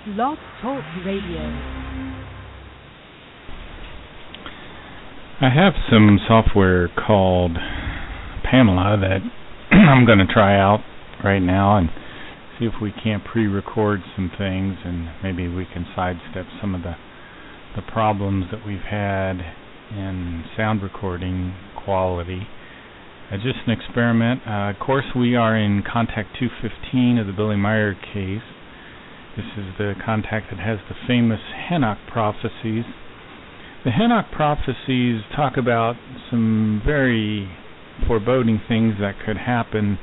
Blog Talk Radio. I have some software called Pamela that I'm going to try out right now and see if we can't pre-record some things, and maybe we can sidestep some of the problems that we've had in sound recording quality. Just an experiment. Of course, we are in Contact 215 of the Billy Meier case. This is the contact that has the famous Henoch prophecies. The Henoch prophecies talk about some very foreboding things that could happen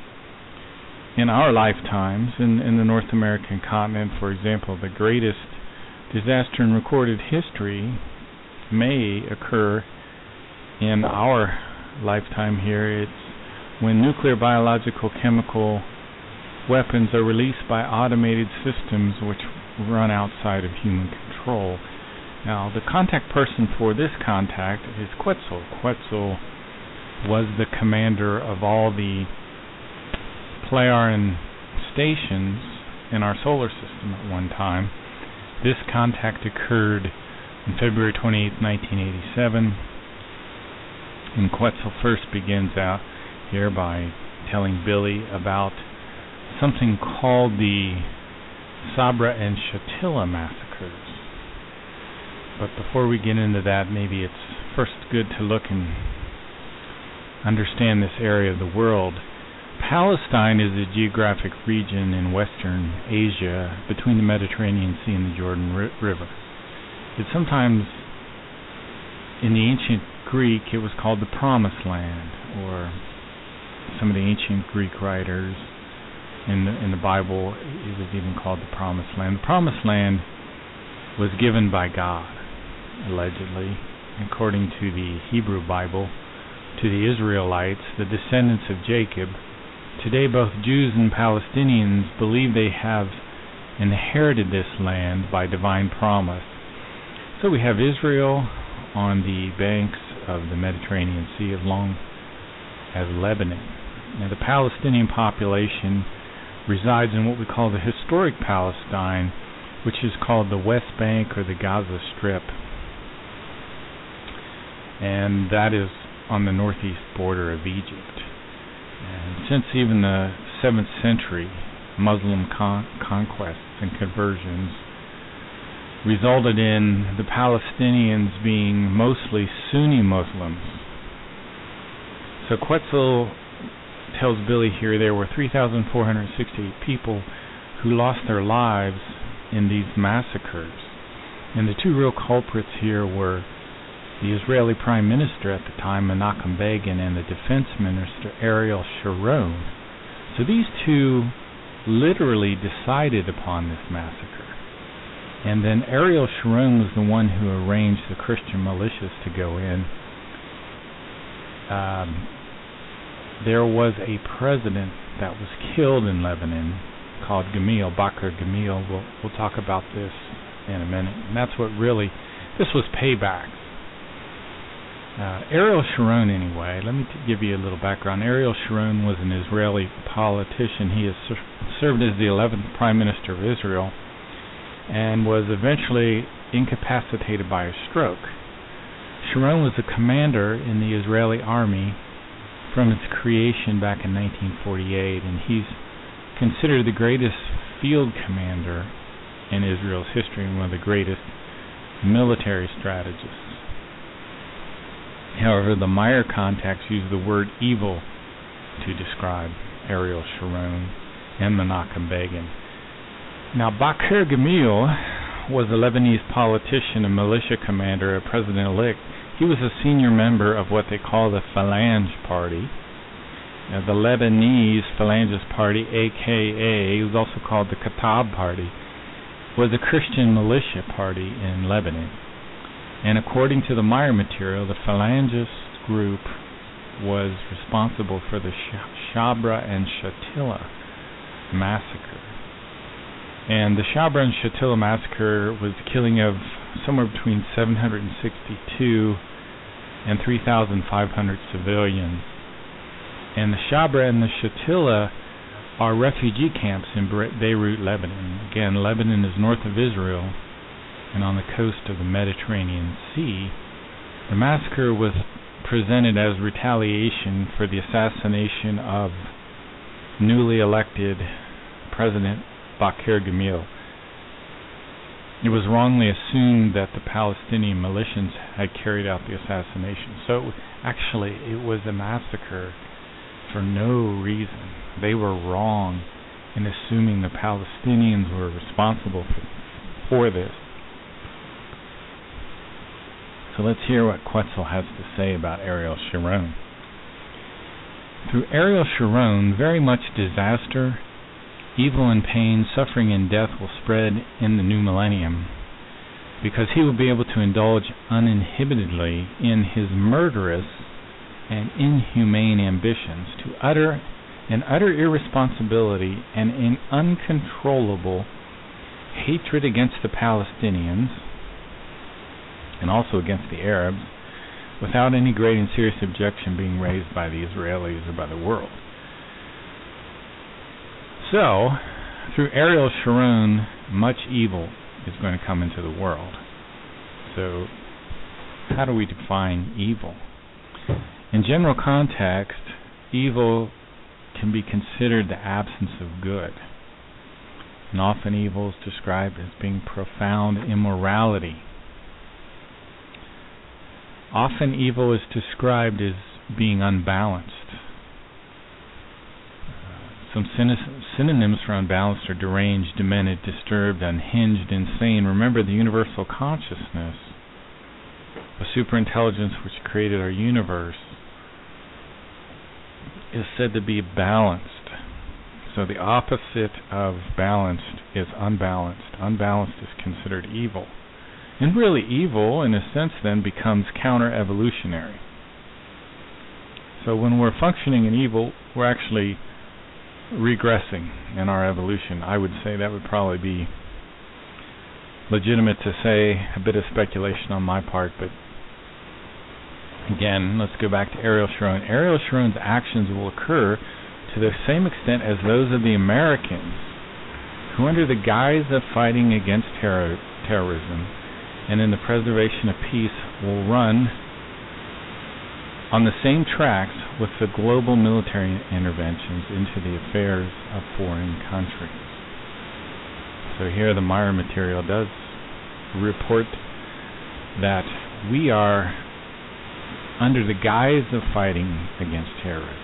in our lifetimes in the North American continent. For example, the greatest disaster in recorded history may occur in our lifetime here. It's when nuclear, biological, chemical weapons are released by automated systems which run outside of human control. Now, the contact person for this contact is Quetzal. Quetzal was the commander of all the Pleiadian stations in our solar system at one time. This contact occurred on February 28, 1987. And Quetzal first begins out here by telling Billy about something called the Sabra-Chhatilla massacres. But before we get into that, maybe it's first good to look and understand this area of the world. Palestine is a geographic region in western Asia between the Mediterranean Sea and the Jordan River. It's sometimes, in the ancient Greek, it was called the Promised Land, or some of the ancient Greek writers in the Bible, it was even called the Promised Land. The Promised Land was given by God, allegedly, according to the Hebrew Bible, to the Israelites, the descendants of Jacob. Today, both Jews and Palestinians believe they have inherited this land by divine promise. So we have Israel on the banks of the Mediterranean Sea, as long as Lebanon. Now, the Palestinian population resides in what we call the historic Palestine, which is called the West Bank or the Gaza Strip. And that is on the northeast border of Egypt. And since even the 7th century, Muslim conquests and conversions resulted in the Palestinians being mostly Sunni Muslims. So Quetzal tells Billy here there were 3,468 people who lost their lives in these massacres. And the two real culprits here were the Israeli Prime Minister at the time, Menachem Begin, and the Defense Minister, Ariel Sharon. So these two literally decided upon this massacre. And then Ariel Sharon was the one who arranged the Christian militias to go in. There was a president that was killed in Lebanon called Gamil, Bakr Gamil. We'll talk about this in a minute. And that's what really, this was payback. Ariel Sharon, anyway, let me give you a little background. Ariel Sharon was an Israeli politician. He has served as the 11th Prime Minister of Israel and was eventually incapacitated by a stroke. Sharon was the commander in the Israeli army from its creation back in 1948, and he's considered the greatest field commander in Israel's history and one of the greatest military strategists. However, the Meier contacts use the word evil to describe Ariel Sharon and Menachem Begin. Now, Bakr Gamil was a Lebanese politician, a militia commander, a president-elect. He was a senior member of what they call the Phalange Party. Now, the Lebanese Phalangist Party, a.k.a. it was also called the Katab Party, was a Christian militia party in Lebanon. And according to the Meier material, the Phalangist group was responsible for the Sabra-Chhatilla massacre. And the Sabra-Chhatilla massacre was the killing of somewhere between 762 and 3,500 civilians. And the Sabra and the Chhatilla are refugee camps in Beirut, Lebanon. Again, Lebanon is north of Israel and on the coast of the Mediterranean Sea. The massacre was presented as retaliation for the assassination of newly elected President Bakr Gamil. It was wrongly assumed that the Palestinian militias had carried out the assassination. So it was a massacre for no reason. They were wrong in assuming the Palestinians were responsible for this. So let's hear what Quetzal has to say about Ariel Sharon. Through Ariel Sharon, very much disaster, evil and pain, suffering and death will spread in the new millennium, because he will be able to indulge uninhibitedly in his murderous and inhumane ambitions, to utter irresponsibility and in uncontrollable hatred against the Palestinians and also against the Arabs, without any great and serious objection being raised by the Israelis or by the world. So, through Ariel Sharon, much evil is going to come into the world. So, how do we define evil? In general context, evil can be considered the absence of good. And often evil is described as being profound immorality. Often evil is described as being unbalanced. Some synonyms for unbalanced are deranged, demented, disturbed, unhinged, insane. Remember, the universal consciousness, a superintelligence which created our universe, is said to be balanced. So the opposite of balanced is unbalanced. Unbalanced is considered evil. And really evil, in a sense, then becomes counter-evolutionary. So when we're functioning in evil, we're actually regressing in our evolution. I would say that would probably be legitimate to say, a bit of speculation on my part, but again, let's go back to Ariel Sharon. Ariel Sharon's actions will occur to the same extent as those of the Americans, who under the guise of fighting against terrorism and in the preservation of peace will run on the same tracks with the global military interventions into the affairs of foreign countries. So here the Meyer material does report that we are under the guise of fighting against terrorism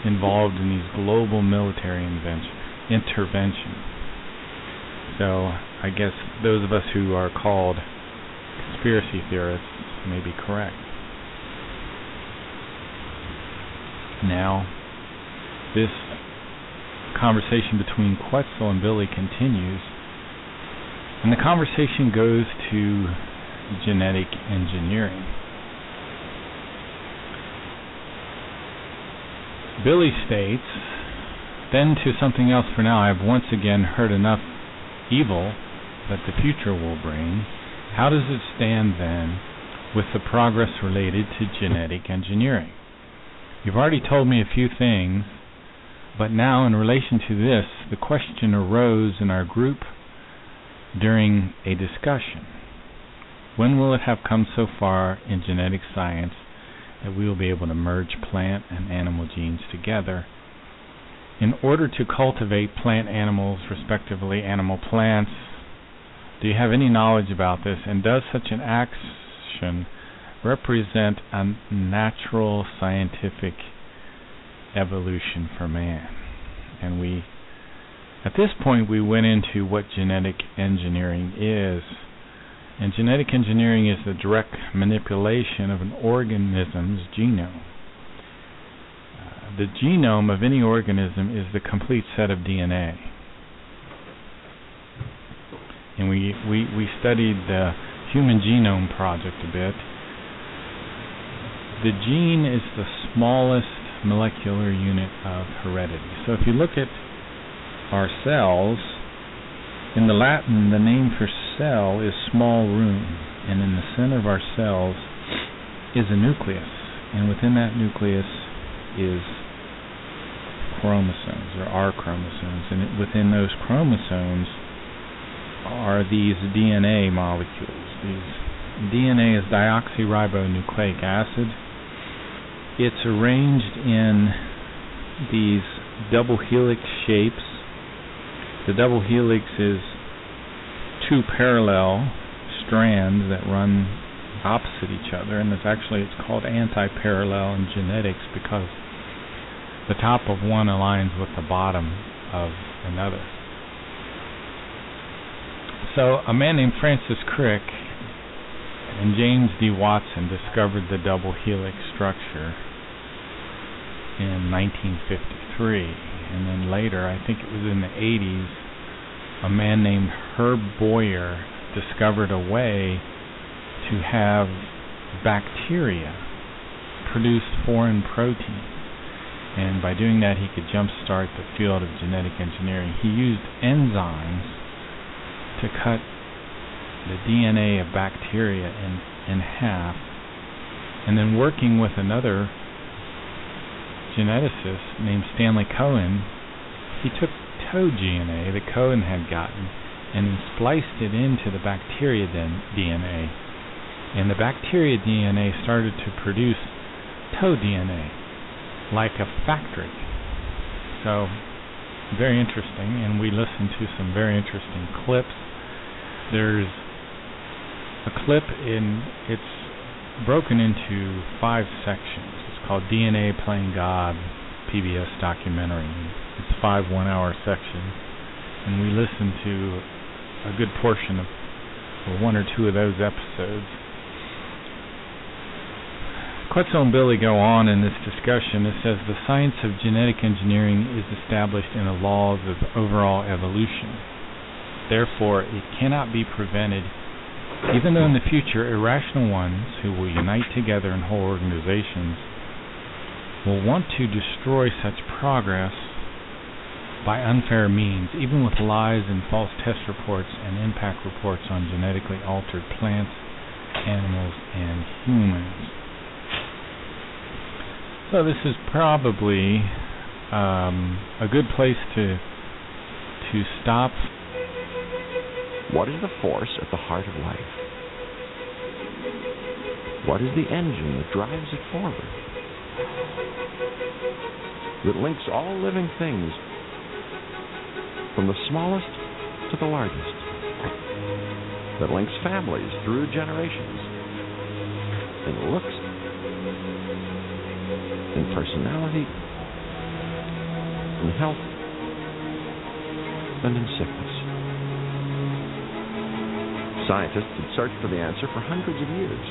involved in these global military interventions. So I guess those of us who are called conspiracy theorists may be correct. Now, this conversation between Quetzal and Billy continues, and the conversation goes to genetic engineering. Billy states, then to something else for now. I have once again heard enough evil that the future will bring. How does it stand then with the progress related to genetic engineering? You've already told me a few things, but now in relation to this, the question arose in our group during a discussion. When will it have come so far in genetic science that we will be able to merge plant and animal genes together in order to cultivate plant animals, respectively animal plants? Do you have any knowledge about this, and does such an action represent a natural scientific evolution for man? And at this point we went into what genetic engineering is. And genetic engineering is the direct manipulation of an organism's genome. The genome of any organism is the complete set of DNA. And we studied the Human Genome Project a bit. The gene is the smallest molecular unit of heredity. So if you look at our cells, in the Latin, the name for cell is small room, and in the center of our cells is a nucleus, and within that nucleus is chromosomes. There are chromosomes, and within those chromosomes are these DNA molecules. DNA is deoxyribonucleic acid. It's arranged in these double helix shapes. The double helix is two parallel strands that run opposite each other, and it's called anti-parallel in genetics because the top of one aligns with the bottom of another. So a man named Francis Crick and James D. Watson discovered the double helix structure in 1953, and then later, I think it was in the 80s, a man named Herb Boyer discovered a way to have bacteria produce foreign proteins, and by doing that he could jumpstart the field of genetic engineering. He used enzymes to cut the DNA of bacteria in half, and then working with another geneticist named Stanley Cohen, he took toad DNA that Cohen had gotten and then spliced it into the bacteria DNA, and the bacteria DNA started to produce toad DNA like a factory. So very interesting, and we listened to some very interesting clips. There's a clip it's broken into 5 sections. It's called DNA Playing God, PBS documentary. It's 5 1-hour sections, and we listened to a good portion of 1 or 2 of those episodes. Quetzal and Billy go on in this discussion. It says the science of genetic engineering is established in the laws of overall evolution. Therefore, it cannot be prevented, even though in the future irrational ones who will unite together in whole organizations will want to destroy such progress by unfair means, even with lies and false test reports and impact reports on genetically altered plants, animals, and humans. So this is probably a good place to stop. What is the force at the heart of life? What is the engine that drives it forward? That links all living things from the smallest to the largest. That links families through generations. In looks, in personality, in health, and in sickness. Scientists had searched for the answer for hundreds of years.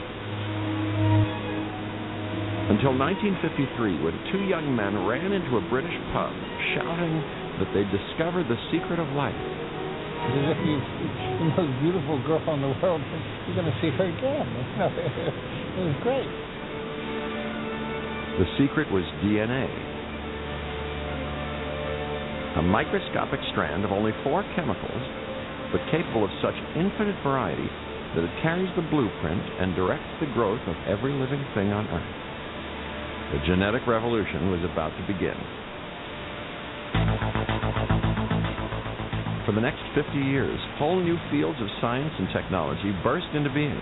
Until 1953, when 2 young men ran into a British pub shouting that they'd discovered the secret of life. If you see the most beautiful girl in the world, you're going to see her again. It was great. The secret was DNA. A microscopic strand of only 4 chemicals, but capable of such infinite variety that it carries the blueprint and directs the growth of every living thing on Earth. The genetic revolution was about to begin. For the next 50 years, whole new fields of science and technology burst into being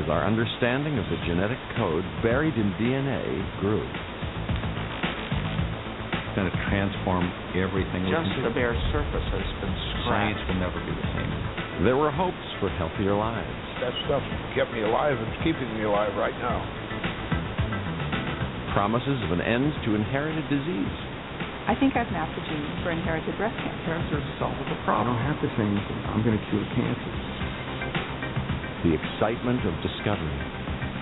as our understanding of the genetic code buried in DNA grew. It's going to transform everything. Just the bare surface has been scratched. Science will never be the same. There were hopes for healthier lives. That stuff kept me alive and it's keeping me alive right now. Promises of an end to inherited disease. I think I've mapped the gene for inherited breast cancer. Cancer solves the I problem. don't have to say anything. I'm going to cure cancer. The excitement of discovery.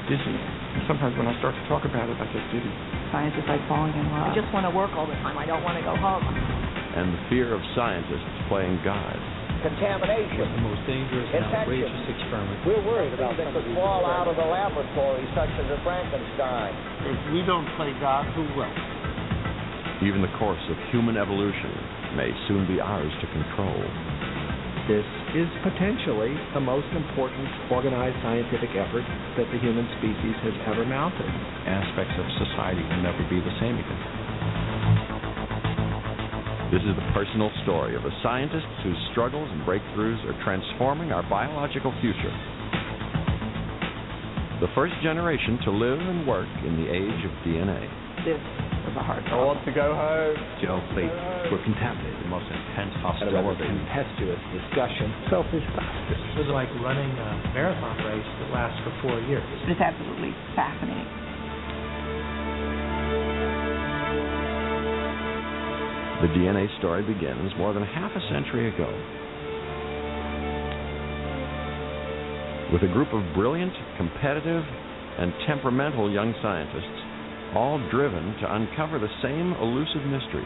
Dizzy. And sometimes when I start to talk about it, I get dizzy. Science is like falling in love. I just want to work all the time. I don't want to go home. And the fear of scientists playing God. Contamination. The most dangerous and Infection. outrageous experiment. We're worried about things that could fall out of the laboratory, such as a Frankenstein. If we don't play God, who will? Even the course of human evolution may soon be ours to control. This is potentially the most important organized scientific effort that the human species has ever mounted. Aspects of society will never be the same again. This is the personal story of the scientists whose struggles and breakthroughs are transforming our biological future. The first generation to live and work in the age of DNA. This was a hard I want to go home. Geoplates were contaminated, the most intense hostility. Tempestuous discussion. Selfish bastards. It was like running a marathon race that lasts for 4 years. It's absolutely fascinating. The DNA story begins more than half a century ago with a group of brilliant, competitive, and temperamental young scientists, all driven to uncover the same elusive mystery.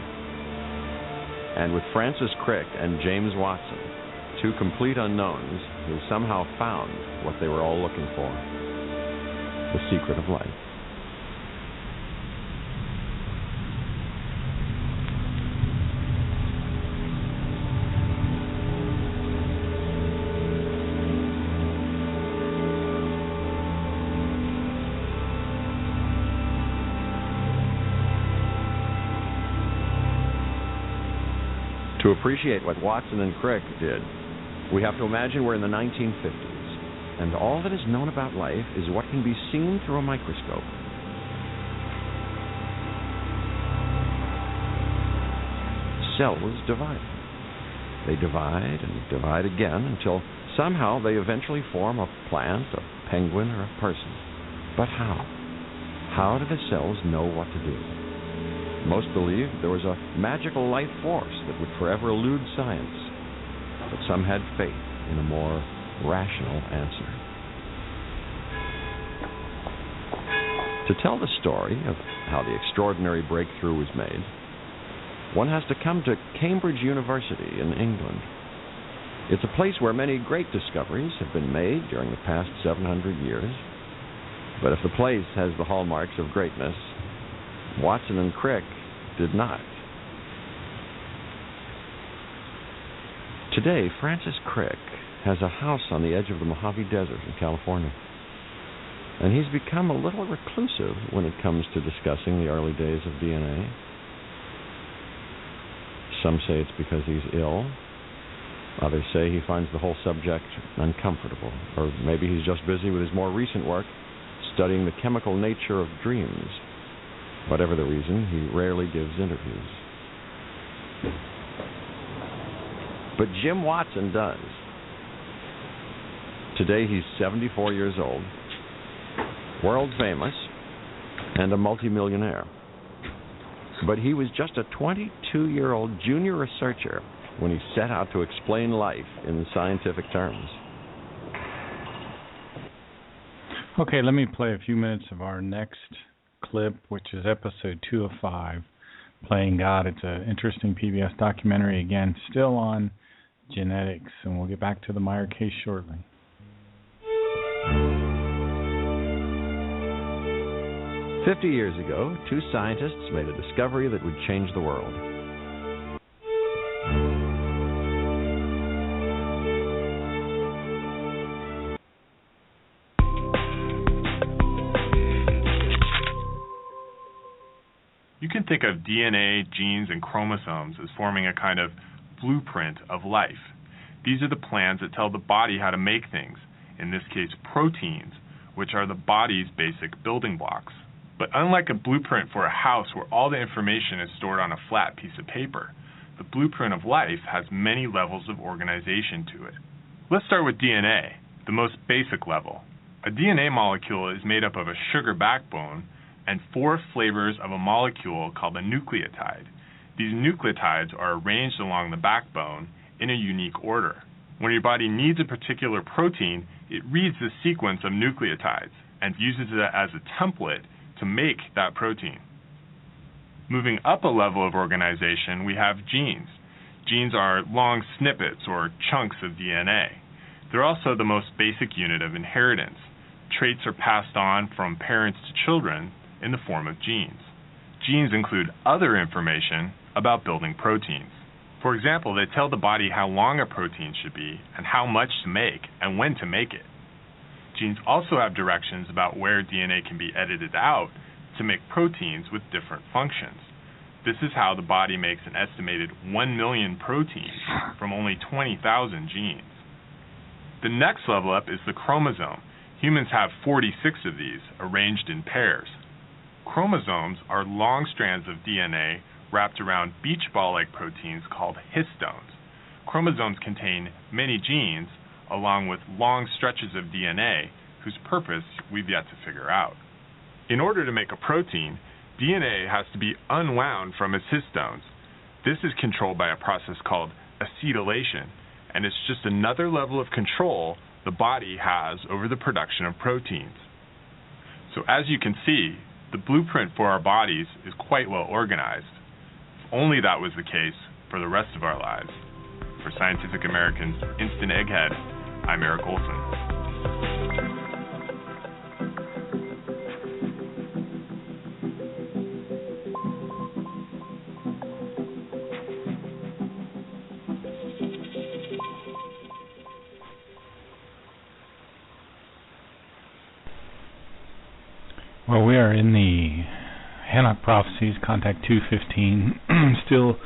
And with Francis Crick and James Watson, two complete unknowns who somehow found what they were all looking for, the secret of life. To appreciate what Watson and Crick did, we have to imagine we're in the 1950s, and all that is known about life is what can be seen through a microscope. Cells divide. They divide and divide again until somehow they eventually form a plant, a penguin, or a person. But how? How do the cells know what to do? Most believed there was a magical life force that would forever elude science, but some had faith in a more rational answer. To tell the story of how the extraordinary breakthrough was made, one has to come to Cambridge University in England. It's a place where many great discoveries have been made during the past 700 years. But if the place has the hallmarks of greatness, Watson and Crick did not. Today, Francis Crick has a house on the edge of the Mojave Desert in California. And he's become a little reclusive when it comes to discussing the early days of DNA. Some say it's because he's ill. Others say he finds the whole subject uncomfortable. Or maybe he's just busy with his more recent work, studying the chemical nature of dreams. Whatever the reason, he rarely gives interviews. But Jim Watson does. Today he's 74 years old, world famous, and a multimillionaire. But he was just a 22-year-old junior researcher when he set out to explain life in scientific terms. Okay, let me play a few minutes of our next clip, which is episode 2 of 5, Playing God. It's an interesting PBS documentary, again, still on genetics, and we'll get back to the Meyer case shortly. "50 years ago, two scientists made a discovery that would change the world. You can think of DNA, genes, and chromosomes as forming a kind of blueprint of life. These are the plans that tell the body how to make things, in this case proteins, which are the body's basic building blocks. But unlike a blueprint for a house where all the information is stored on a flat piece of paper, the blueprint of life has many levels of organization to it. Let's start with DNA, the most basic level. A DNA molecule is made up of a sugar backbone and 4 flavors of a molecule called a nucleotide. These nucleotides are arranged along the backbone in a unique order. When your body needs a particular protein, it reads the sequence of nucleotides and uses it as a template to make that protein. Moving up a level of organization, we have genes. Genes are long snippets or chunks of DNA. They're also the most basic unit of inheritance. Traits are passed on from parents to children in the form of genes. Genes include other information about building proteins. For example, they tell the body how long a protein should be and how much to make and when to make it. Genes also have directions about where DNA can be edited out to make proteins with different functions. This is how the body makes an estimated 1 million proteins from only 20,000 genes. The next level up is the chromosome. Humans have 46 of these, arranged in pairs. Chromosomes are long strands of DNA wrapped around beach ball-like proteins called histones. Chromosomes contain many genes, along with long stretches of DNA, whose purpose we've yet to figure out. In order to make a protein, DNA has to be unwound from its histones. This is controlled by a process called acetylation, and it's just another level of control the body has over the production of proteins. So as you can see, the blueprint for our bodies is quite well organized. If only that was the case for the rest of our lives. For Scientific American's Instant Egghead, I'm Eric Olson. Well, we are in the Hannock Prophecies, Contact 215, still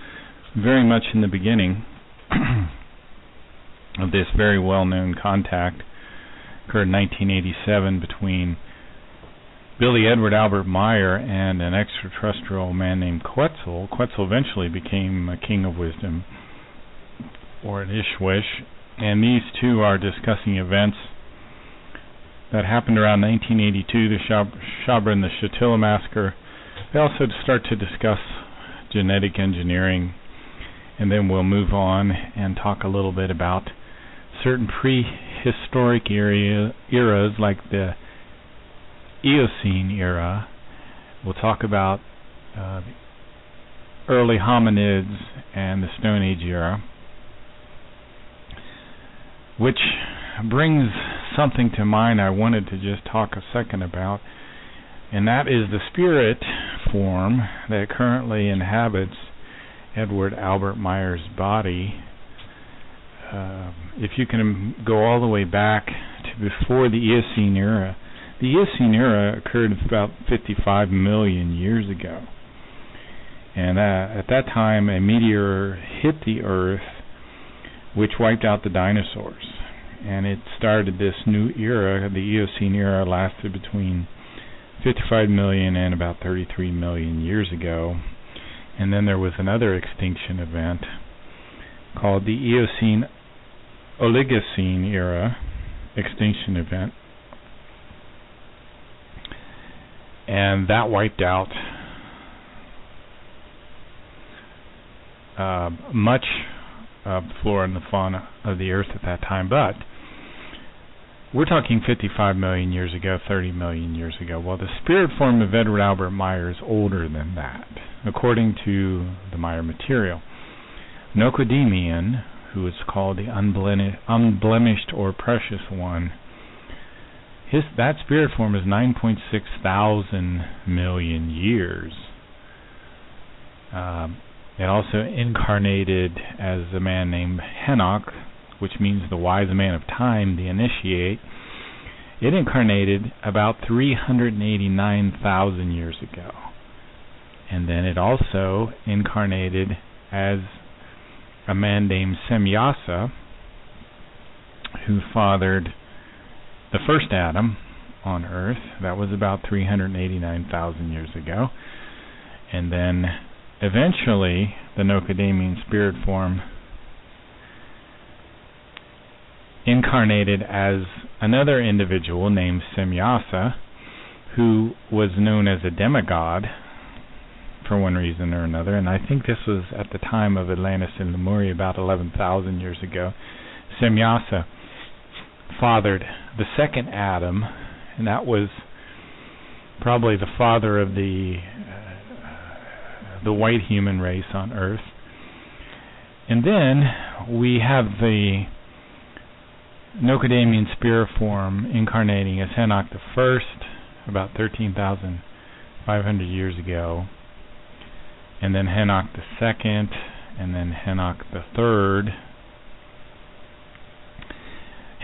very much in the beginning of this very well-known contact. Occurred in 1987 between Billy Edward Albert Meyer and an extraterrestrial man named Quetzal. Quetzal eventually became a king of wisdom, or an Ishwish, and these two are discussing events that happened around 1982, the Sabra and the Chhatilla massacre. They also start to discuss genetic engineering, and then we'll move on and talk a little bit about certain prehistoric eras like the Eocene era. We'll talk about early hominids and the Stone Age era, which brings something to mind I wanted to just talk a second about, and that is the spirit form that currently inhabits Edward Albert Meyer's body. If you can go all the way back to before the Eocene era, the Eocene era occurred about 55 million years ago, and at that time a meteor hit the Earth which wiped out the dinosaurs. And it started this new era. The Eocene era lasted between 55 million and about 33 million years ago. And then there was another extinction event called the Eocene Oligocene era extinction event. And that wiped out much of the flora and the fauna of the Earth at that time. But we're talking 55 million years ago, 30 million years ago. Well, the spirit form of Edward Albert Meyer is older than that, according to the Meyer material. Nocodemian, who is called the unblemished or precious one, that spirit form is 9.6 thousand million years. It also incarnated as a man named Hannock, which means the wise man of time, the initiate. It incarnated about 389,000 years ago. And then it also incarnated as a man named Semyasa, who fathered the first Adam on Earth. That was about 389,000 years ago. And then eventually the Nocodemian spirit form incarnated as another individual named Semyasa, who was known as a demigod for one reason or another. And I think this was at the time of Atlantis and Lemuria, about 11,000 years ago. Semyasa fathered the second Adam, and that was probably the father of the white human race on Earth. And then we have the Nocodemian spirit form incarnating as Hannock the First about 13,500 years ago, and then Hannock the Second, and then Hannock the Third.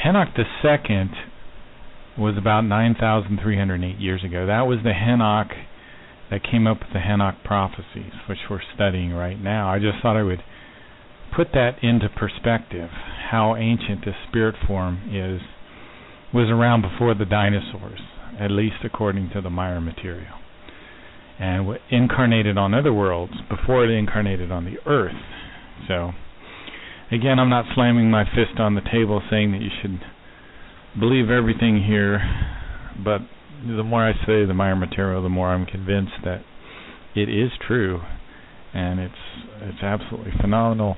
Hannock the Second was about 9,308 years ago. That was the Hannock that came up with the Hanok prophecies, which we're studying right now. I just thought I would put that into perspective, how ancient this spirit form was around before the dinosaurs, at least according to the Maya material, and incarnated on other worlds before it incarnated on the Earth. So, again, I'm not slamming my fist on the table saying that you should believe everything here, but the more I say the Maya material, the more I'm convinced that it is true, and it's absolutely phenomenal.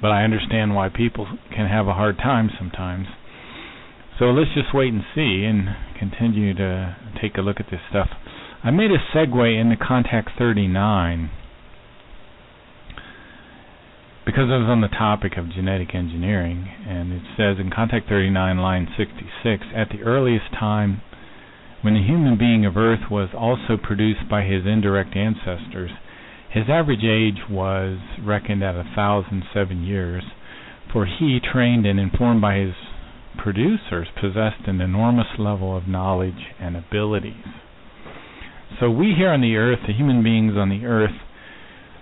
But I understand why people can have a hard time sometimes. So let's just wait and see and continue to take a look at this stuff. I made a segue into Contact 39 because I was on the topic of genetic engineering, and it says in Contact 39, line 66, at the earliest time when the human being of Earth was also produced by his indirect ancestors, his average age was reckoned at 1,007 years, for he, trained and informed by his producers, possessed an enormous level of knowledge and abilities. So we here on the Earth, the human beings on the Earth,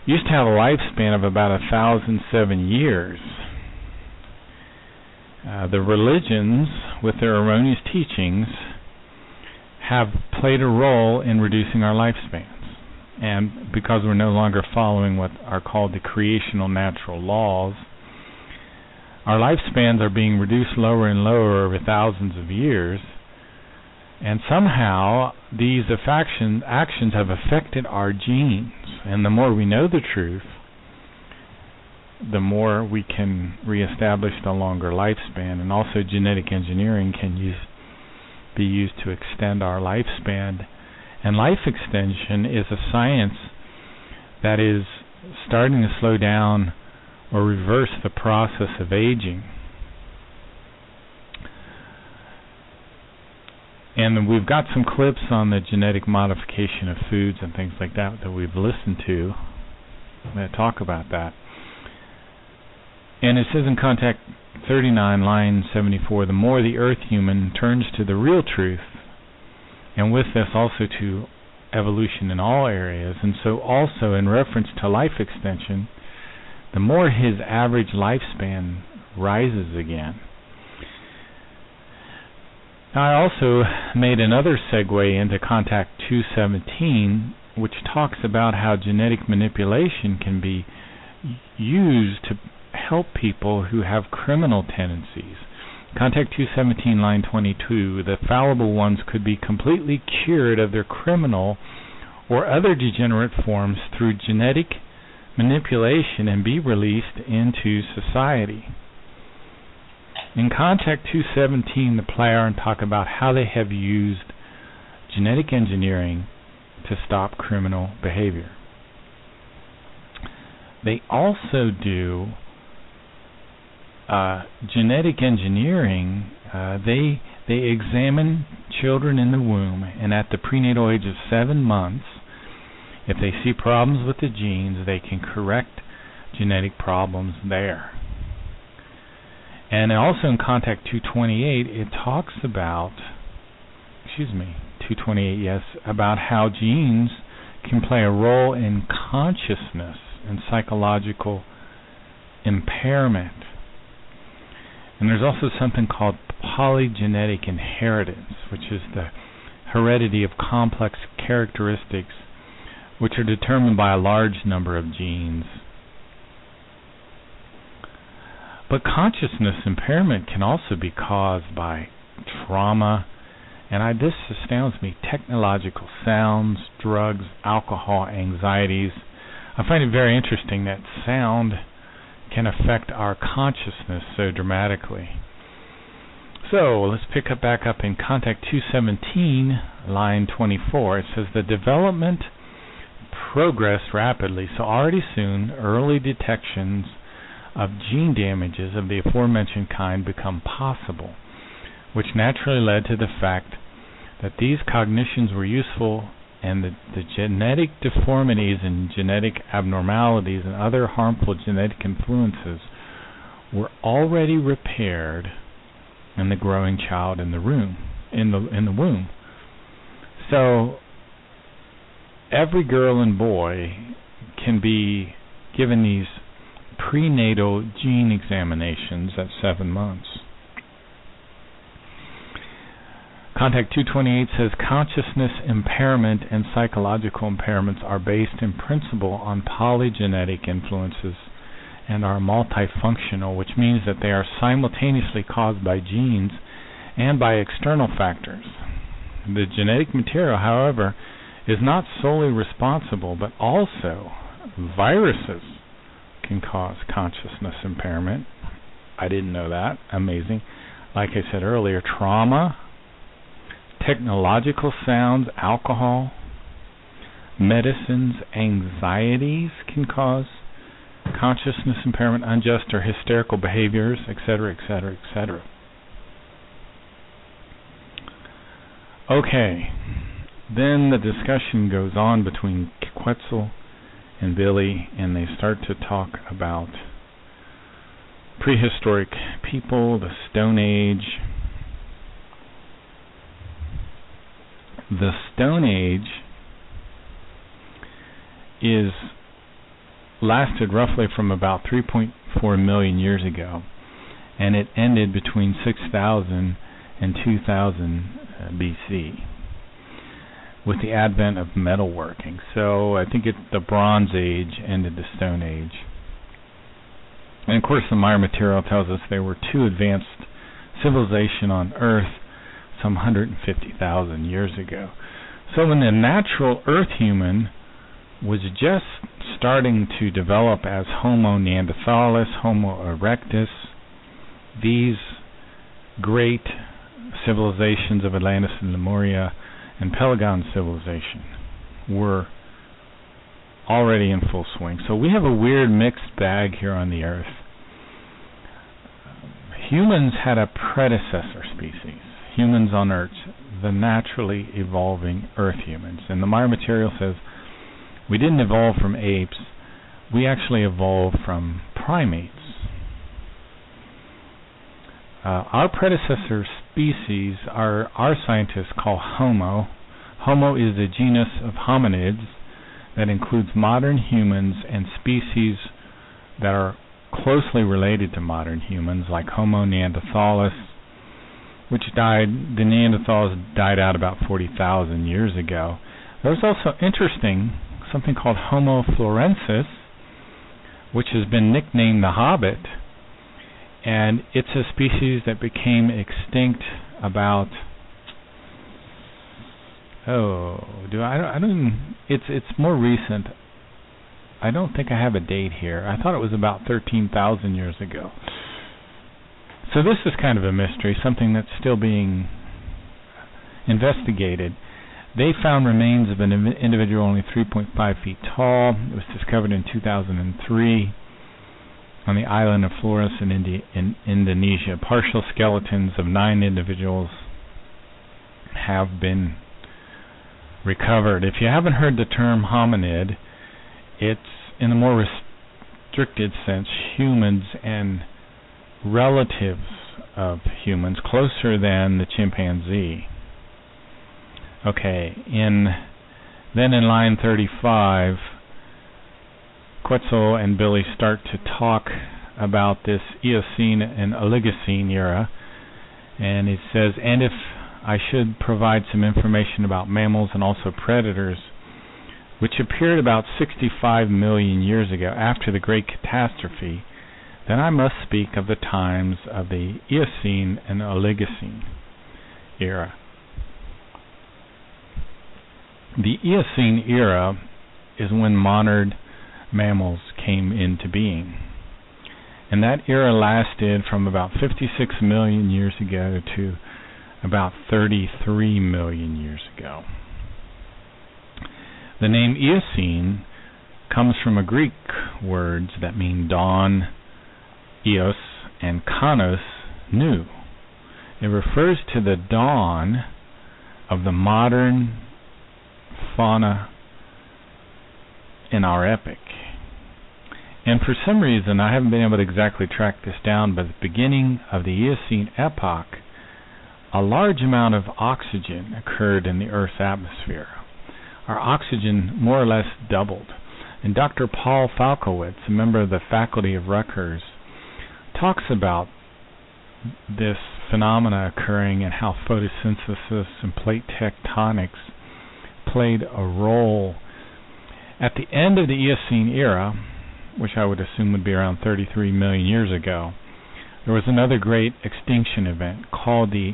used to have a lifespan of about 1,007 years. The religions, with their erroneous teachings, have played a role in reducing our lifespans. And because we're no longer following what are called the creational natural laws, our lifespans are being reduced lower and lower over thousands of years, and somehow these actions have affected our genes. And the more we know the truth, the more we can reestablish the longer lifespan. And also genetic engineering can be used to extend our lifespan. And life extension is a science that is starting to slow down or reverse the process of aging. And we've got some clips on the genetic modification of foods and things like that we've listened to that talk about that. And it says in Contact 39, line 74, the more the Earth human turns to the real truth, and with this also to evolution in all areas, and so also in reference to life extension, the more his average lifespan rises again. Now, I also made another segue into Contact 217, which talks about how genetic manipulation can be used to help people who have criminal tendencies. Contact 217, line 22, the fallible ones could be completely cured of their criminal or other degenerate forms through genetic manipulation and be released into society. In Contact 217, the Plejaren talk about how they have used genetic engineering to stop criminal behavior. They also do genetic engineering. They examine children in the womb, and at the prenatal age of 7 months, if they see problems with the genes, they can correct genetic problems there. And also in Contact 228, it talks about, 228, yes, about how genes can play a role in consciousness and psychological impairment. And there's also something called polygenetic inheritance, which is the heredity of complex characteristics which are determined by a large number of genes. But consciousness impairment can also be caused by trauma, and this astounds me, technological sounds, drugs, alcohol, anxieties. I find it very interesting that sound can affect our consciousness so dramatically. So let's pick up back up in Contact 217, line 24. It says the development progressed rapidly, so already soon early detections of gene damages of the aforementioned kind become possible, which naturally led to the fact that these cognitions were useful, and the genetic deformities and genetic abnormalities and other harmful genetic influences were already repaired in the growing child in the womb. So every girl and boy can be given these prenatal gene examinations at 7 months. Contact 228 says consciousness impairment and psychological impairments are based in principle on polygenetic influences and are multifunctional, which means that they are simultaneously caused by genes and by external factors. The genetic material, however, is not solely responsible, but also viruses can cause consciousness impairment. I didn't know that. Amazing. Like I said earlier, trauma, technological sounds, alcohol, medicines, anxieties can cause consciousness impairment, unjust or hysterical behaviors, etc., etc., etc. Okay, then the discussion goes on between Quetzal and Billy, and they start to talk about prehistoric people, the Stone Age. The Stone Age lasted roughly from about 3.4 million years ago, and it ended between 6,000 and 2,000 BC with the advent of metalworking. So I think the Bronze Age ended the Stone Age. And of course the Maya material tells us there were two advanced civilizations on Earth some 150,000 years ago. So when the natural Earth human was just starting to develop as Homo neanderthalis, Homo erectus, these great civilizations of Atlantis and Lemuria and Pelagon civilization were already in full swing. So we have a weird mixed bag here on the Earth. Humans had a predecessor species, humans on Earth, the naturally evolving Earth humans. And the Maya material says we didn't evolve from apes, we actually evolved from primates. Our predecessor species our scientists call Homo. Homo is a genus of hominids that includes modern humans and species that are closely related to modern humans, like Homo neanderthalis, which the Neanderthals died out about 40,000 years ago. There's also something called Homo florensis, which has been nicknamed the Hobbit, and it's a species that became extinct about it's more recent. I don't think I have a date here. I thought it was about 13,000 years ago. So this is kind of a mystery, something that's still being investigated. They found remains of an individual only 3.5 feet tall. It was discovered in 2003 on the island of Flores in Indonesia. Partial skeletons of 9 individuals have been recovered. If you haven't heard the term hominid, it's in a more restricted sense humans and relatives of humans, closer than the chimpanzee. Okay, then in line 35, Quetzal and Billy start to talk about this Eocene and Oligocene era, and it says, and if I should provide some information about mammals and also predators, which appeared about 65 million years ago after the Great Catastrophe, then I must speak of the times of the Eocene and Oligocene era. The Eocene era is when modern mammals came into being. And that era lasted from about 56 million years ago to about 33 million years ago. The name Eocene comes from a Greek words that mean dawn, eos, and kanos, new. It refers to the dawn of the modern fauna in our epic. And for some reason, I haven't been able to exactly track this down, but at the beginning of the Eocene epoch, a large amount of oxygen occurred in the Earth's atmosphere. our oxygen more or less doubled. And Dr. Paul Falkowitz, a member of the faculty of Rutgers, talks about this phenomena occurring and how photosynthesis and plate tectonics played a role. At the end of the Eocene era, which I would assume would be around 33 million years ago, there was another great extinction event called the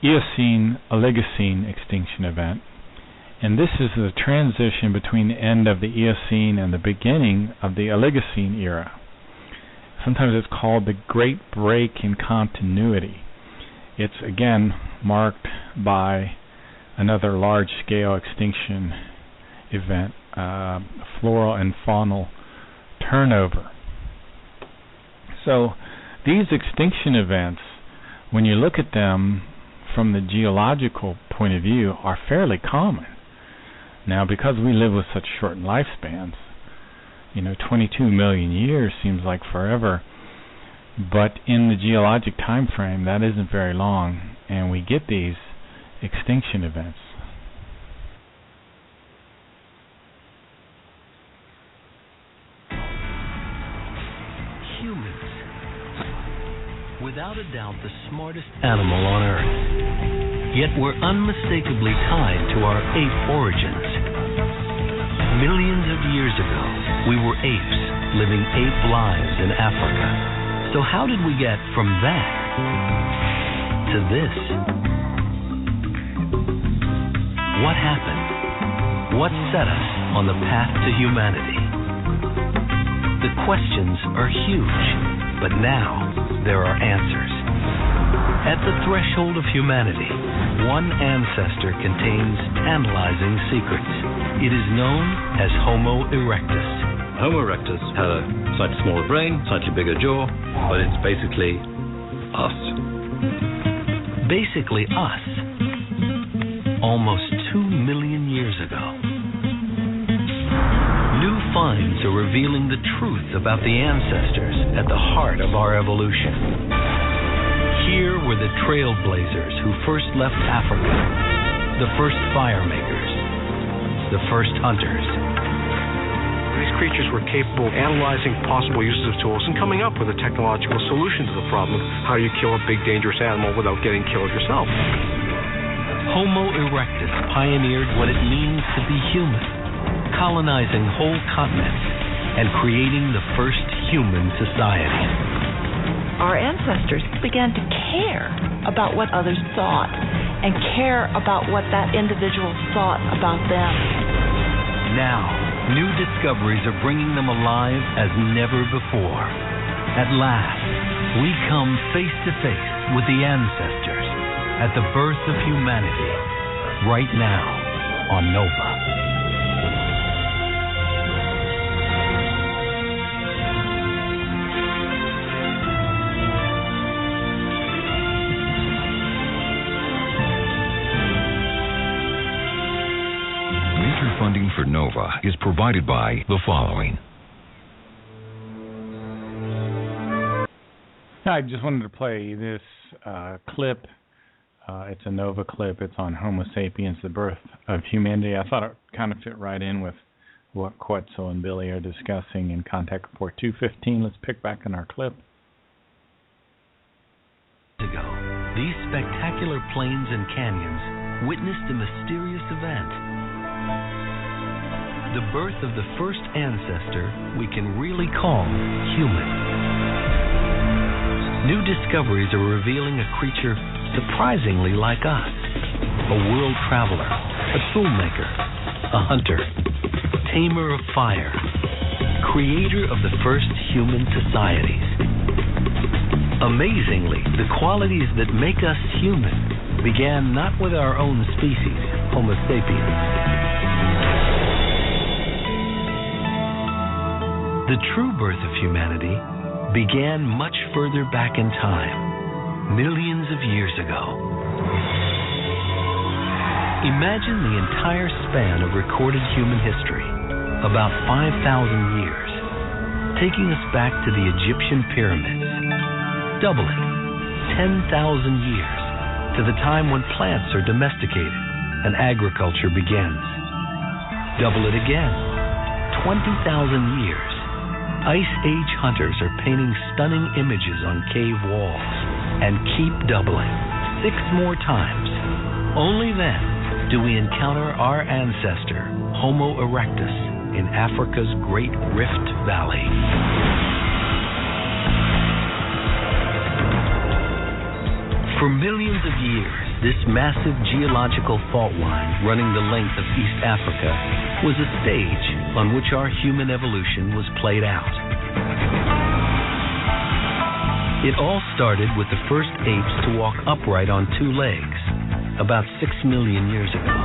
Eocene Oligocene extinction event. And this is the transition between the end of the Eocene and the beginning of the Oligocene era. Sometimes it's called the Great Break in Continuity. It's again marked by another large-scale extinction event, floral and faunal turnover. So these extinction events, when you look at them from the geological point of view, are fairly common. Now, because we live with such short lifespans, 22 million years seems like forever, but in the geologic time frame, that isn't very long, and we get these extinction events. Humans. Without a doubt, the smartest animal on Earth. Yet we're unmistakably tied to our ape origins. Millions of years ago, we were apes living ape lives in Africa. So how did we get from that to this? What happened? What set us on the path to humanity? The questions are huge, but now there are answers. At the threshold of humanity, one ancestor contains tantalizing secrets. It is known as Homo erectus. Homo erectus had a slightly smaller brain, slightly bigger jaw, but it's basically us. Basically us. Almost 2 million years ago. New finds are revealing the truth about the ancestors at the heart of our evolution. Here were the trailblazers who first left Africa, the first fire makers, the first hunters. These creatures were capable of analyzing possible uses of tools and coming up with a technological solution to the problem of how you kill a big dangerous animal without getting killed yourself. Homo erectus pioneered what it means to be human, colonizing whole continents and creating the first human society. Our ancestors began to care about what others thought and care about what that individual thought about them. Now, new discoveries are bringing them alive as never before. At last, we come face to face with the ancestors at the birth of humanity, right now on Nova. Funding for Nova is provided by the following. I just wanted to play this clip. It's a Nova clip. It's on Homo sapiens, the birth of humanity. I thought it kind of fit right in with what Quetzal and Billy are discussing in Contact Report 215. Let's pick back in our clip. These spectacular plains and canyons witnessed a mysterious event. The birth of the first ancestor we can really call human. New discoveries are revealing a creature surprisingly like us. A world traveler, a toolmaker, a hunter, tamer of fire, creator of the first human societies. Amazingly, the qualities that make us human began not with our own species, Homo sapiens. The true birth of humanity began much further back in time, millions of years ago. Imagine the entire span of recorded human history, about 5,000 years, taking us back to the Egyptian pyramids. Double it, 10,000 years, to the time when plants are domesticated and agriculture begins. double it again. 20,000 years. Ice Age hunters are painting stunning images on cave walls and keep doubling 6 more times. Only then do we encounter our ancestor, Homo erectus, in Africa's Great Rift Valley. For millions of years, this massive geological fault line running the length of East Africa was a stage on which our human evolution was played out. It all started with the first apes to walk upright on 2 legs, about 6 million years ago.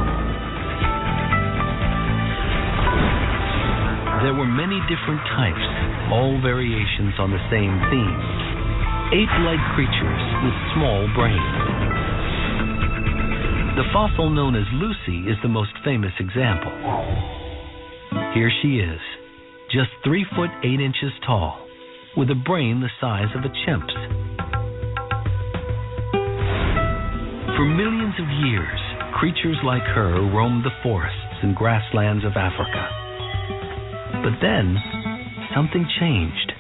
There were many different types, all variations on the same theme. Ape-like creatures with small brains. The fossil known as Lucy is the most famous example. Here she is, just 3 foot 8 inches tall, with a brain the size of a chimp's. For millions of years, creatures like her roamed the forests and grasslands of Africa. But then, something changed.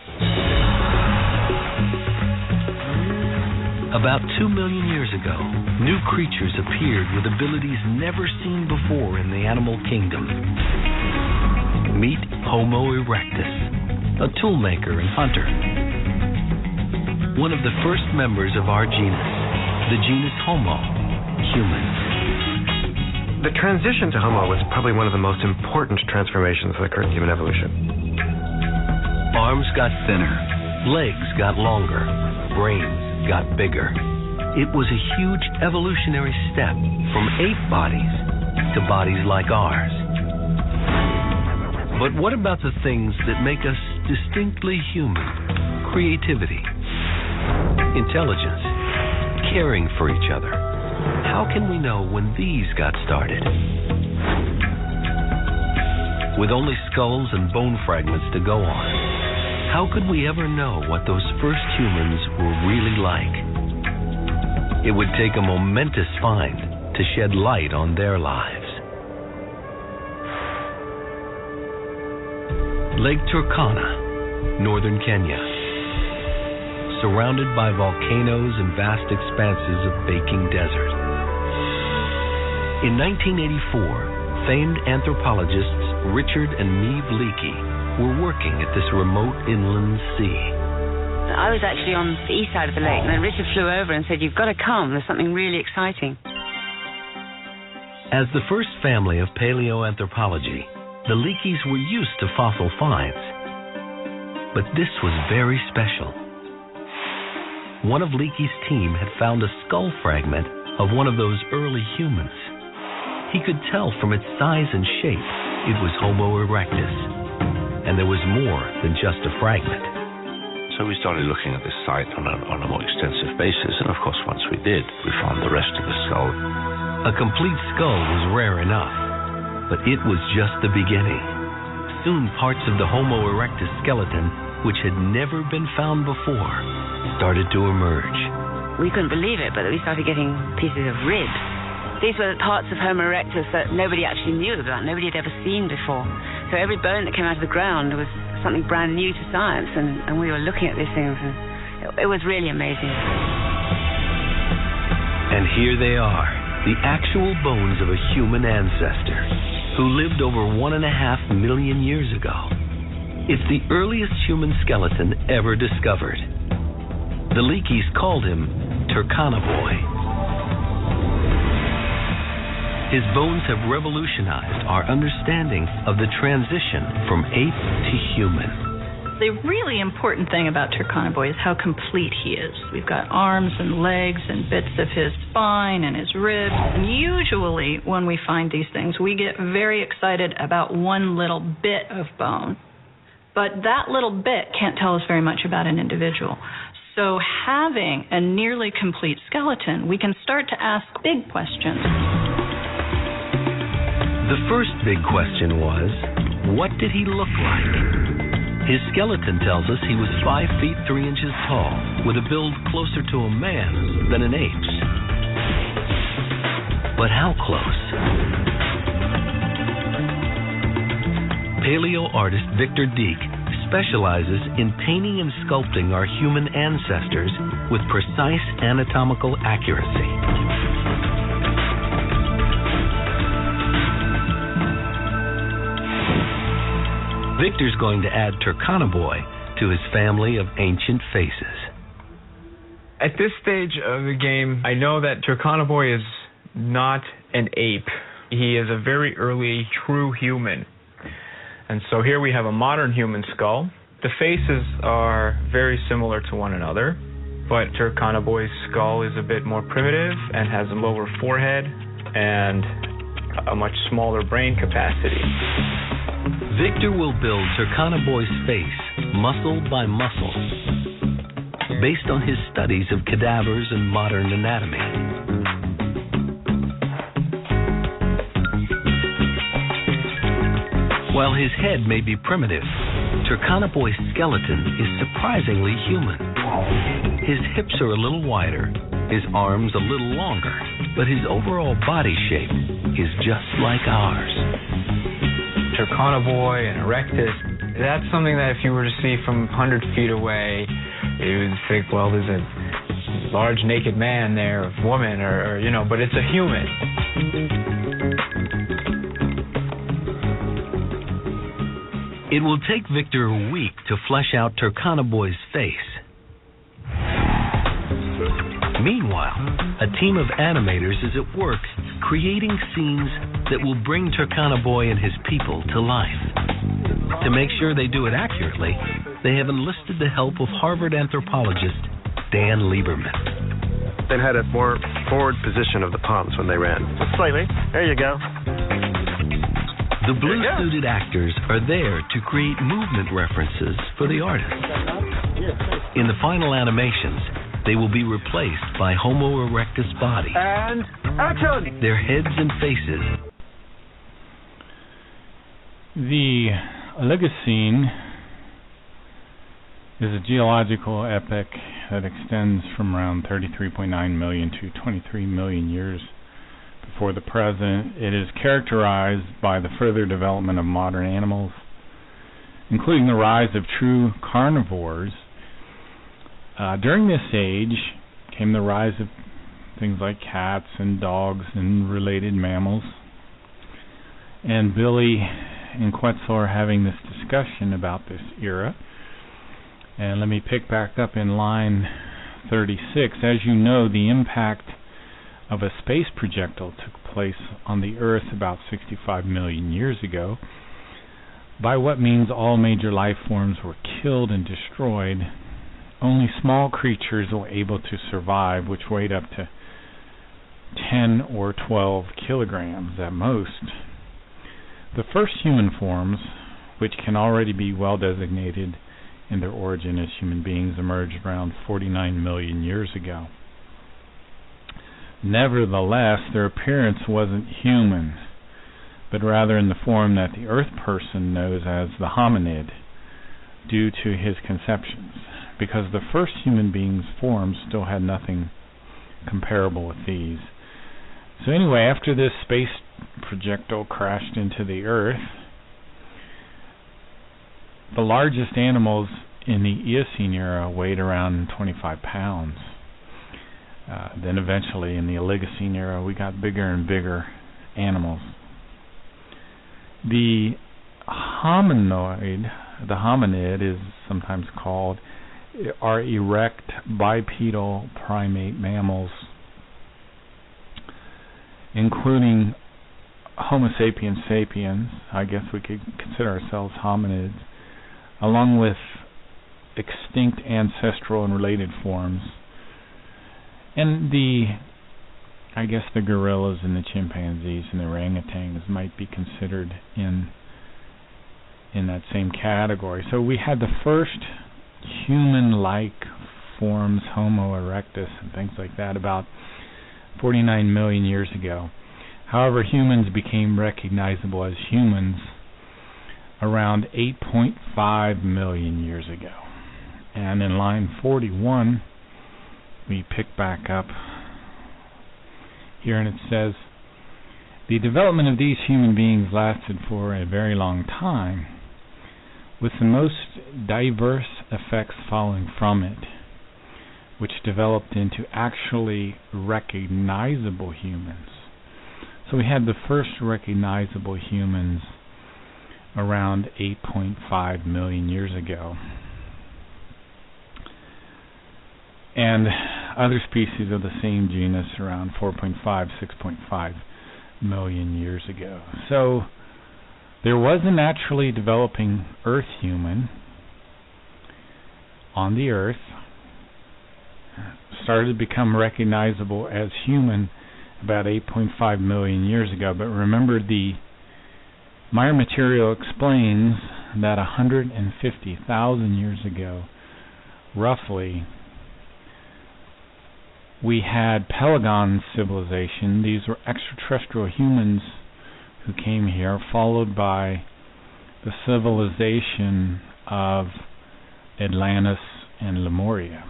About 2 million years ago, new creatures appeared with abilities never seen before in the animal kingdom. Meet Homo erectus, a toolmaker and hunter. One of the first members of our genus, the genus Homo, humans. The transition to Homo was probably one of the most important transformations that occurred in human evolution. Arms got thinner, legs got longer, brains got bigger. It was a huge evolutionary step from ape bodies to bodies like ours. But what about the things that make us distinctly human? Creativity, intelligence, caring for each other. How can we know when these got started? With only skulls and bone fragments to go on, how could we ever know what those first humans were really like? It would take a momentous find to shed light on their lives. Lake Turkana, northern Kenya. Surrounded by volcanoes and vast expanses of baking desert. In 1984, famed anthropologists Richard and Neve Leakey were working at this remote inland sea. I was actually on the east side of the lake, and then Richard flew over and said, "You've got to come, there's something really exciting." As the first family of paleoanthropology, the Leakeys were used to fossil finds. But this was very special. One of Leakey's team had found a skull fragment of one of those early humans. He could tell from its size and shape it was Homo erectus. And there was more than just a fragment. So we started looking at this site on a more extensive basis, and of course once we did, we found the rest of the skull. A complete skull was rare enough, but it was just the beginning. Soon parts of the Homo erectus skeleton, which had never been found before, started to emerge. We couldn't believe it, but we started getting pieces of ribs. These were the parts of Homo erectus that nobody actually knew about, nobody had ever seen before. So every bone that came out of the ground was something brand new to science, and we were looking at these things, and it was really amazing. And here they are, the actual bones of a human ancestor who lived over 1.5 million years ago. It's the earliest human skeleton ever discovered. The Leakeys called him Turkana Boy. His bones have revolutionized our understanding of the transition from ape to human. The really important thing about Turkana Boy is how complete he is. We've got arms and legs and bits of his spine and his ribs. And usually when we find these things, we get very excited about one little bit of bone. But that little bit can't tell us very much about an individual. So having a nearly complete skeleton, we can start to ask big questions. The first big question was, what did he look like? His skeleton tells us he was 5 feet 3 inches tall, with a build closer to a man's than an ape's. But how close? Paleo artist Victor Dieck specializes in painting and sculpting our human ancestors with precise anatomical accuracy. Victor's going to add Turkana-Boy to his family of ancient faces. At this stage of the game, I know that Turkana-Boy is not an ape. He is a very early true human. And so here we have a modern human skull. The faces are very similar to one another, but Turkana-Boy's skull is a bit more primitive and has a lower forehead and a much smaller brain capacity. Victor will build Turkana-Boy's face muscle by muscle based on his studies of cadavers and modern anatomy. While his head may be primitive, Turkana-Boy's skeleton is surprisingly human. His hips are a little wider, his arms a little longer, but his overall body shape is just like ours. Turkana-Boy and Erectus, that's something that if you were to see from 100 feet away, you would think, well, there's a large naked man there, or woman, or but it's a human. It will take Victor a week to flesh out Turkana-Boy's face. Meanwhile, a team of animators is at work creating scenes that will bring Turkana-Boy and his people to life. To make sure they do it accurately, they have enlisted the help of Harvard anthropologist Dan Lieberman. They had a more forward position of the palms when they ran. Slightly. There you go. The blue-suited actors are there to create movement references for the artists. In the final animations, they will be replaced by Homo erectus bodies. And action! Their heads and faces. The Oligocene is a geological epoch that extends from around 33.9 million to 23 million years before the present. It is characterized by the further development of modern animals, including the rise of true carnivores. During this age came the rise of things like cats and dogs and related mammals. And Billy and Quetzal are having this discussion about this era. And let me pick back up in line 36. As you know, the impact of a space projectile took place on the Earth about 65 million years ago, by what means all major life forms were killed and destroyed. Only small creatures were able to survive, which weighed up to 10 or 12 kilograms at most. The first human forms, which can already be well designated in their origin as human beings, emerged around 49 million years ago. Nevertheless, their appearance wasn't human, but rather in the form that the Earth person knows as the Hominid, due to his conceptions, because the first human beings' forms still had nothing comparable with these. So anyway, after this space projectile crashed into the Earth, the largest animals in the Eocene era weighed around 25 pounds. Then eventually in the Oligocene era we got bigger and bigger animals. The hominid is sometimes called, are erect bipedal primate mammals, including Homo sapiens sapiens. I guess we could consider ourselves hominids, along with extinct ancestral and related forms. And I guess the gorillas and the chimpanzees and the orangutans might be considered in that same category. So we had the first human-like forms, Homo erectus and things like that, about 49 million years ago. However, humans became recognizable as humans around 8.5 million years ago. And in line 41, we pick back up here, and it says, The development of these human beings lasted for a very long time, with the most diverse effects following from it, which developed into actually recognizable humans. So we had the first recognizable humans around 8.5 million years ago. And other species of the same genus around 4.5, 6.5 million years ago. So there was a naturally developing Earth human on the Earth, started to become recognizable as human about 8.5 million years ago. But remember, the Mire material explains that 150,000 years ago, roughly, we had Pelagon civilization. These were extraterrestrial humans who came here, followed by the civilization of Atlantis and Lemuria,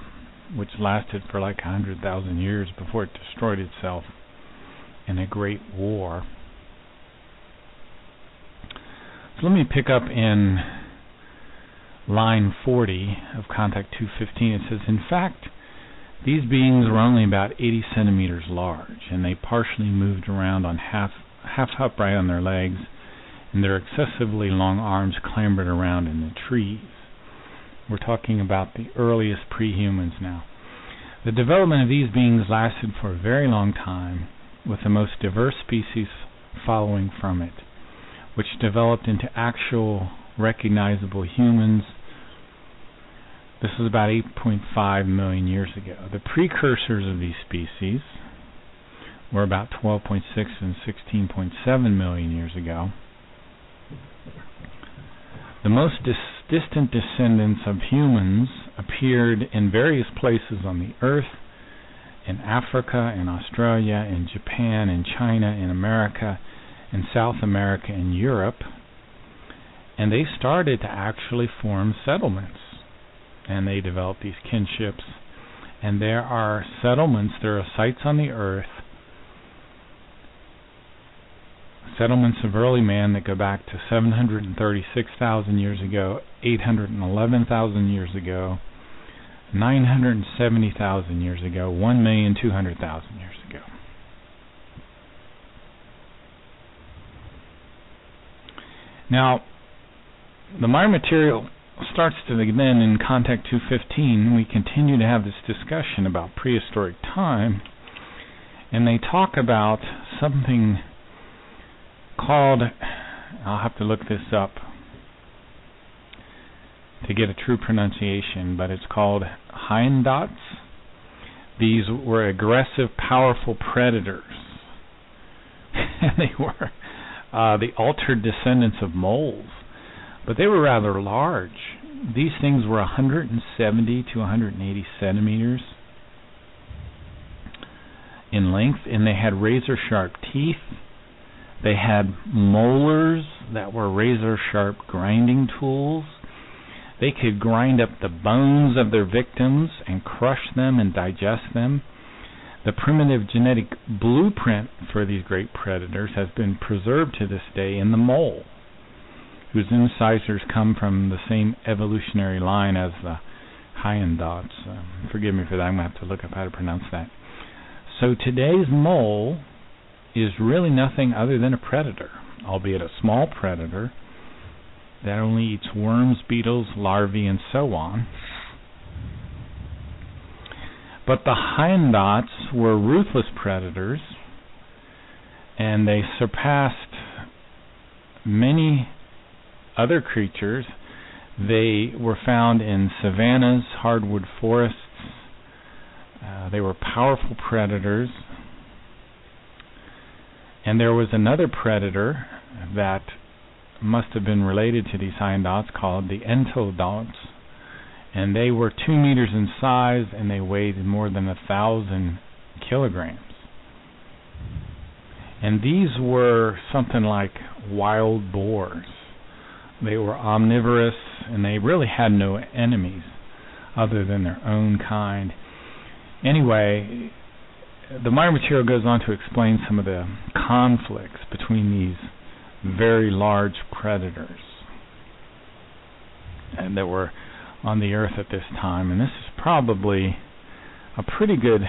which lasted for like 100,000 years before it destroyed itself in a great war. So let me pick up in line 40 of Contact 215. It says, in fact, these beings were only about 80 centimeters large, and they partially moved around on half upright on their legs, and their excessively long arms clambered around in the trees. We're talking about the earliest pre-humans now. The development of these beings lasted for a very long time, with the most diverse species following from it, which developed into actual recognizable humans. This was about 8.5 million years ago. The precursors of these species were about 12.6 and 16.7 million years ago. The most distant descendants of humans appeared in various places on the Earth, in Africa, in Australia, in Japan, in China, in America, in South America, and Europe, and they started to actually form settlements, and they developed these kinships. And there are settlements, there are sites on the Earth, settlements of early man that go back to 736,000 years ago, 811,000 years ago, 970,000 years ago, 1,200,000 years ago. Now, the Mire material starts to then in Contact 215. We continue to have this discussion about prehistoric time, and they talk about something called, I'll have to look this up to get a true pronunciation, but it's called Hyandots. These were aggressive, powerful predators. And they were the altered descendants of moles, but they were rather large. These things were 170 to 180 centimeters in length, and they had razor-sharp teeth. They had molars that were razor-sharp grinding tools. They could grind up the bones of their victims and crush them and digest them. The primitive genetic blueprint for these great predators has been preserved to this day in the mole, whose incisors come from the same evolutionary line as the Hyandots. Forgive me for that, I'm going to have to look up how to pronounce that. So today's mole is really nothing other than a predator, albeit a small predator that only eats worms, beetles, larvae, and so on. But the Hyandots were ruthless predators, and they surpassed many other creatures. They were found in savannas, hardwood forests. They were powerful predators. And there was another predator that must have been related to these Hyandots called the Entodots, and they were 2 meters in size, and they weighed more than 1,000 kilograms. And these were something like wild boars. They were omnivorous, and they really had no enemies other than their own kind. Anyway, the Mire material goes on to explain some of the conflicts between these very large predators and that were on the Earth at this time. And this is probably a pretty good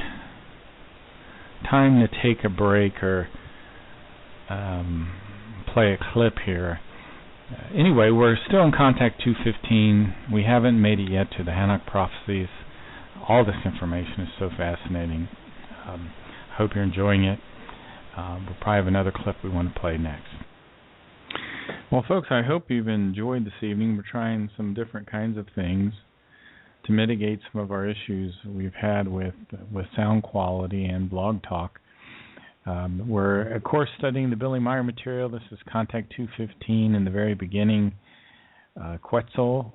time to take a break or play a clip here. Anyway, we're still in Contact 215. We haven't made it yet to the Hanok prophecies. All this information is so fascinating. Hope you're enjoying it. We'll probably have another clip we want to play next. Well, folks, I hope you've enjoyed this evening. We're trying some different kinds of things to mitigate some of our issues we've had with sound quality and blog talk. We're, of course, studying the Billy Mire material. This is Contact 215 in the very beginning. Quetzal,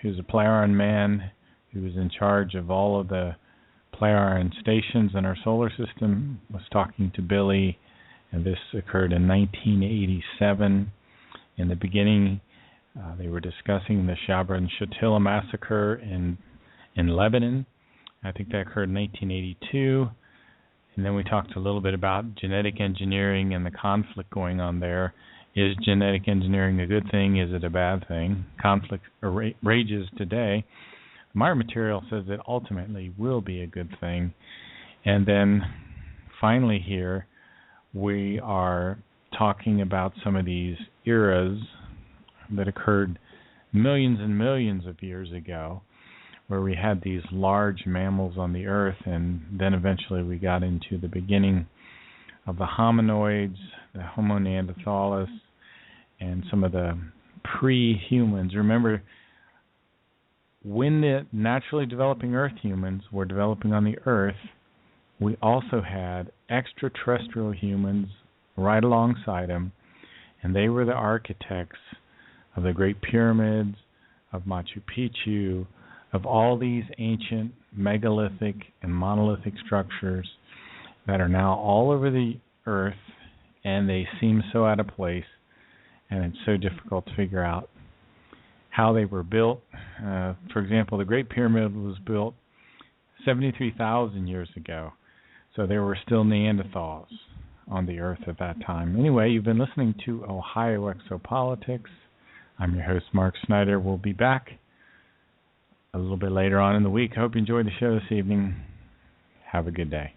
who's a Plejaren man who was in charge of all of the Plejaren stations in our solar system, was talking to Billy, and this occurred in 1987. In the beginning, they were discussing the Sabra-Chhatilla massacre in Lebanon. I think that occurred in 1982. And then we talked a little bit about genetic engineering and the conflict going on there. Is genetic engineering a good thing? Is it a bad thing? Conflict rages today. Mire material says it ultimately will be a good thing. And then finally here, we are talking about some of these eras that occurred millions and millions of years ago, where we had these large mammals on the Earth, and then eventually we got into the beginning of the hominoids, the Homo neanderthalis, and some of the pre-humans. Remember, when the naturally developing Earth humans were developing on the Earth, we also had extraterrestrial humans right alongside them, and they were the architects of the Great Pyramids, of Machu Picchu, of all these ancient megalithic and monolithic structures that are now all over the Earth, and they seem so out of place, and it's so difficult to figure out how they were built. For example, the Great Pyramid was built 73,000 years ago, so there were still Neanderthals on the Earth at that time. Anyway, you've been listening to Ohio Exopolitics. I'm your host, Mark Snyder. We'll be back a little bit later on in the week. I hope you enjoyed the show this evening. Have a good day.